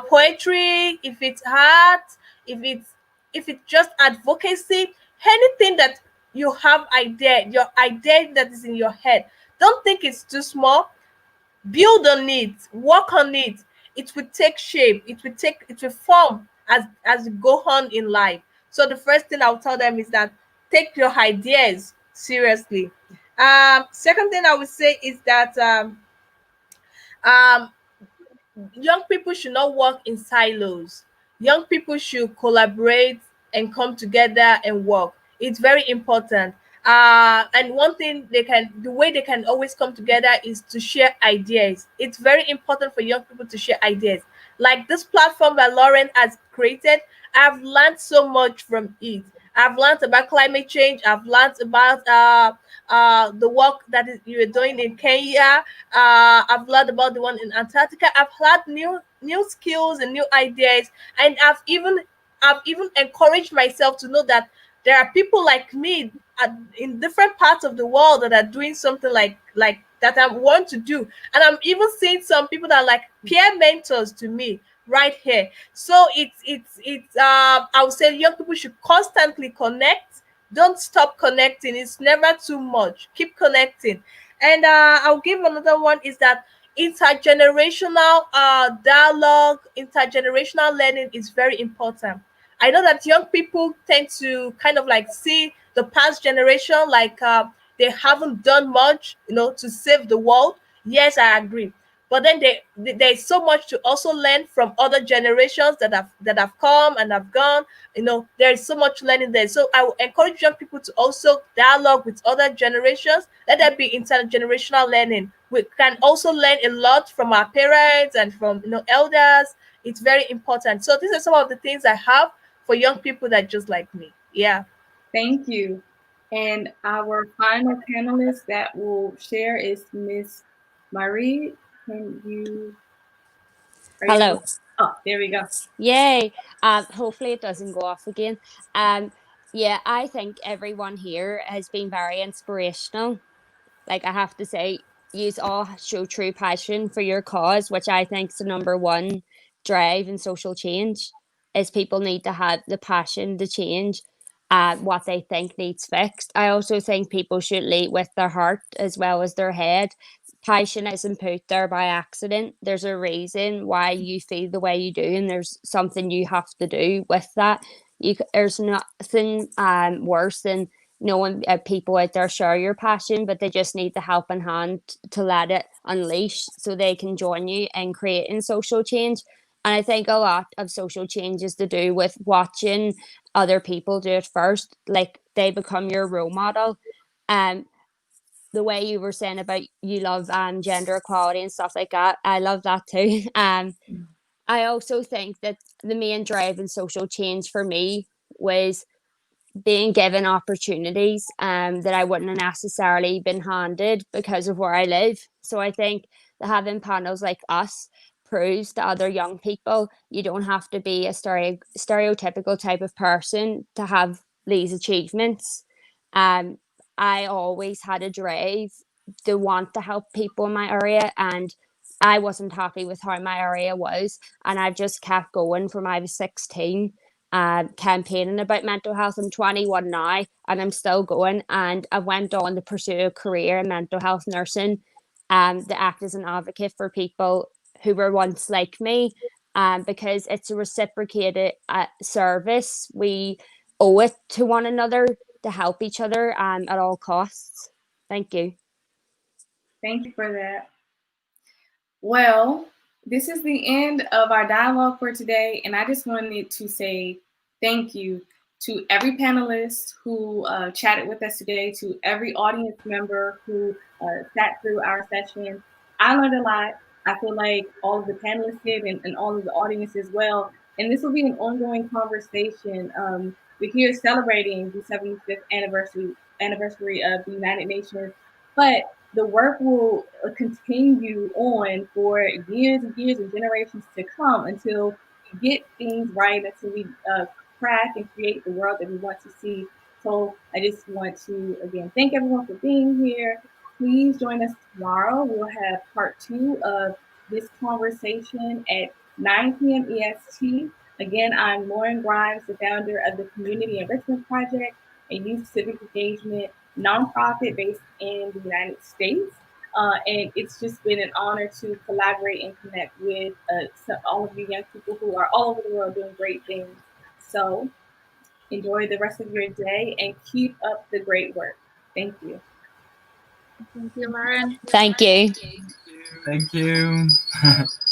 poetry, if it's art, if it's just advocacy, anything that you have your idea that is in your head, don't think it's too small. Build on it, work on it. It will take shape, it will form as you go on in life. So the first thing I'll tell them is that take your ideas seriously. Second thing I would say is that um, young people should not work in silos. Young people should collaborate and come together and work. It's very important. And one thing the way they can always come together is to share ideas. It's very important for young people to share ideas. Like this platform that Lauren has created, I've learned so much from it. I've learned about climate change. I've learned about the work that you're doing in Kenya. I've learned about the one in Antarctica. I've learned new skills and new ideas, and I've even encouraged myself to know that there are people like me in different parts of the world that are doing something like that I want to do, and I'm even seeing some people that are like peer mentors to me right here. So it's I would say young people should constantly connect. Don't stop connecting. It's never too much. Keep connecting. And I'll give another one is that intergenerational dialogue, intergenerational learning is very important. I know that young people tend to kind of like see the past generation like they haven't done much, to save the world. Yes, I agree. but then there's so much to also learn from other generations that have come and have gone. There's so much learning there. So I will encourage young people to also dialogue with other generations. Let there be intergenerational learning. We can also learn a lot from our parents and from elders. It's very important. So these are some of the things I have for young people that just like me. Yeah.
Thank you. And our final panelist that will share is Miss Marie.
Hello.
Oh, there we go.
Yay. Hopefully it doesn't go off again. Yeah, I think everyone here has been very inspirational. Like, I have to say, you all show true passion for your cause, which I think is the number one drive in social change. Is people need to have the passion to change what they think needs fixed. I also think people should lead with their heart as well as their head. Passion isn't put there by accident. There's a reason why you feel the way you do, and there's something you have to do with that. There's nothing worse than knowing people out there share your passion, but they just need the helping hand to let it unleash so they can join you in creating social change. And I think a lot of social change is to do with watching other people do it first, like they become your role model. The way you were saying about you love gender equality and stuff like that, I love that too. I also think that the main drive in social change for me was being given opportunities that I wouldn't have necessarily been handed because of where I live. So I think that having panels like us proves to other young people you don't have to be a stereotypical type of person to have these achievements. I always had a drive to want to help people in my area, and I wasn't happy with how my area was, and I've just kept going from I was 16, campaigning about mental health. I'm 21 now, and I'm still going, and I went on to pursue a career in mental health nursing, to act as an advocate for people who were once like me, because it's a reciprocated service. We owe it to one another to help each other at all costs. Thank you.
Thank you for that. Well, this is the end of our dialogue for today, and I just wanted to say thank you to every panelist who chatted with us today, to every audience member who sat through our session. I learned a lot. I feel like all of the panelists did, and all of the audience as well. And this will be an ongoing conversation. We're here celebrating the 75th anniversary of the United Nations, but the work will continue on for years and years and generations to come until we get things right, until we craft and create the world that we want to see. So I just want to, again, thank everyone for being here. Please join us tomorrow. We'll have part 2 of this conversation at 9 p.m. EST. Again, I'm Lauren Grimes, the founder of the Community Enrichment Project, a youth civic engagement nonprofit based in the United States. And it's just been an honor to collaborate and connect with all of you young people who are all over the world doing great things. So enjoy the rest of your day and keep up the great work. Thank you.
Thank you, Lauren.
Thank you.
Thank you.